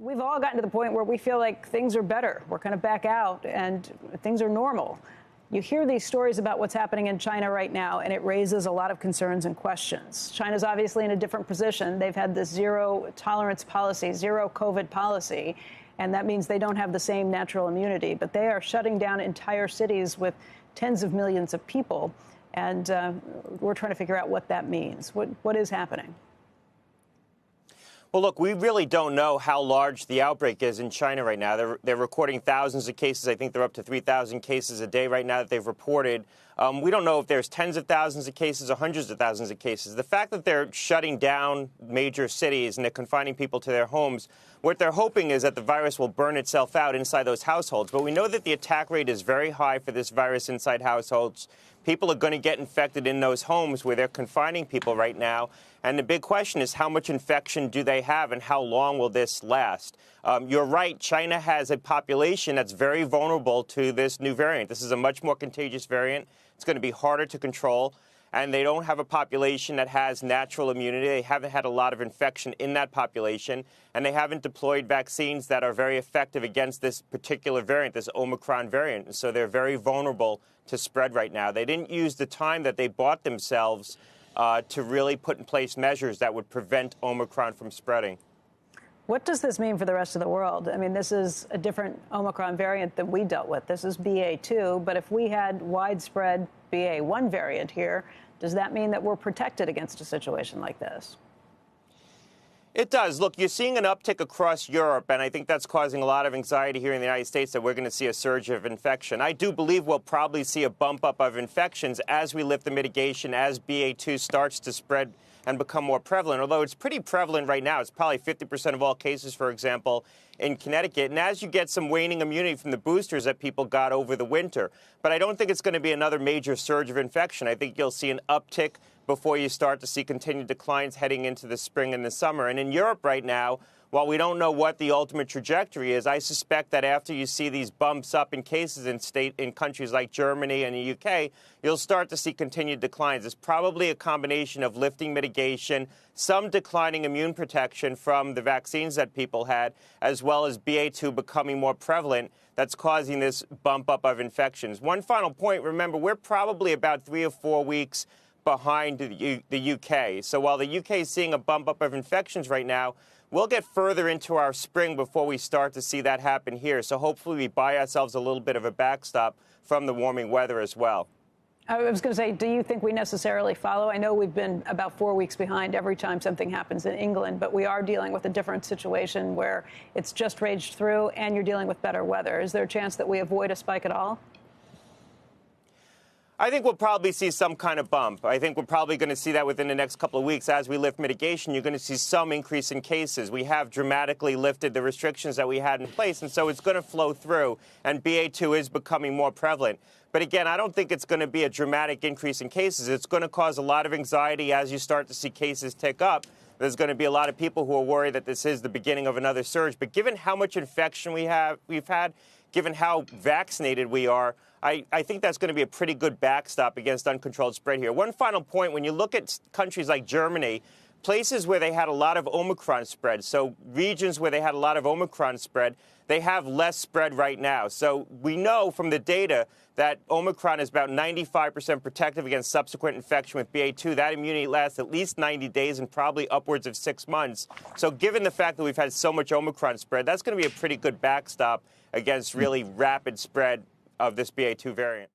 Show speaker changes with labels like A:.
A: We've all gotten to the point where we feel like things are better. We're kind of back out and things are normal. You hear these stories about what's happening in China right now, and it raises a lot of concerns and questions. China's obviously in a different position. They've had this zero tolerance policy, zero COVID policy, and that means they don't have the same natural immunity. But they are shutting down entire cities with tens of millions of people, and we're trying to figure out what that means. What is happening?
B: Well, look, we really don't know how large the outbreak is in China right now. They're recording thousands of cases. I think they're up to 3,000 cases a day right now that they've reported. We don't know if there's tens of thousands of cases or hundreds of thousands of cases. The fact that they're shutting down major cities and they're confining people to their homes, what they're hoping is that the virus will burn itself out inside those households. But we know that the attack rate is very high for this virus inside households. People are going to get infected in those homes where they're confining people right now. And the big question is, how much infection do they have and how long will this last? You're right. China has a population that's very vulnerable to this new variant. This is a much more contagious variant. It's going to be harder to control. And they don't have a population that has natural immunity. They haven't had a lot of infection in that population. And they haven't deployed vaccines that are very effective against this particular variant, this Omicron variant. And so they're very vulnerable to spread right now. They didn't use the time that they bought themselves to really put in place measures that would prevent Omicron from spreading.
A: What does this mean for the rest of the world? I mean, this is a different Omicron variant than we dealt with. This is BA2. But if we had widespread BA1 variant here, does that mean that we're protected against a situation like this?
B: It does. Look, you're seeing an uptick across Europe, and I think that's causing a lot of anxiety here in the United States that we're going to see a surge of infection. I do believe we'll probably see a bump up of infections as we lift the mitigation, as BA2 starts to spread and become more prevalent, although it's pretty prevalent right now. It's probably 50% of all cases, for example, in Connecticut. And as you get some waning immunity from the boosters that people got over the winter. But I don't think it's going to be another major surge of infection. I think you'll see an uptick before you start to see continued declines heading into the spring and the summer. And in Europe right now, while we don't know what the ultimate trajectory is, I suspect that after you see these bumps up in cases in countries like Germany and the UK, you'll start to see continued declines. It's probably a combination of lifting mitigation, some declining immune protection from the vaccines that people had, as well as BA2 becoming more prevalent that's causing this bump up of infections. One final point, remember, we're probably about 3 or 4 weeks behind the UK. So while the UK is seeing a bump up of infections right now, we'll get further into our spring before we start to see that happen here. So hopefully we buy ourselves a little bit of a backstop from the warming weather as well.
A: I was going to say, do you think we necessarily follow? I know we've been about 4 weeks behind every time something happens in England, but we are dealing with a different situation where it's just raged through and you're dealing with better weather. Is there a chance that we avoid a spike at all?
B: I think we'll probably see some kind of bump. I think we're probably going to see that within the next couple of weeks. As we lift mitigation, you're going to see some increase in cases. We have dramatically lifted the restrictions that we had in place, and so it's going to flow through, and BA2 is becoming more prevalent. But again, I don't think it's going to be a dramatic increase in cases. It's going to cause a lot of anxiety as you start to see cases tick up. There's going to be a lot of people who are worried that this is the beginning of another surge. But given how much infection we've had, given how vaccinated we are, I think that's going to be a pretty good backstop against uncontrolled spread here. One final point, when you look at countries like Germany, places where they had a lot of Omicron spread, so regions where they had a lot of Omicron spread, they have less spread right now. So we know from the data that Omicron is about 95% protective against subsequent infection with BA2. That immunity lasts at least 90 days and probably upwards of 6 months. So given the fact that we've had so much Omicron spread, that's going to be a pretty good backstop against really rapid spread of this BA2 variant.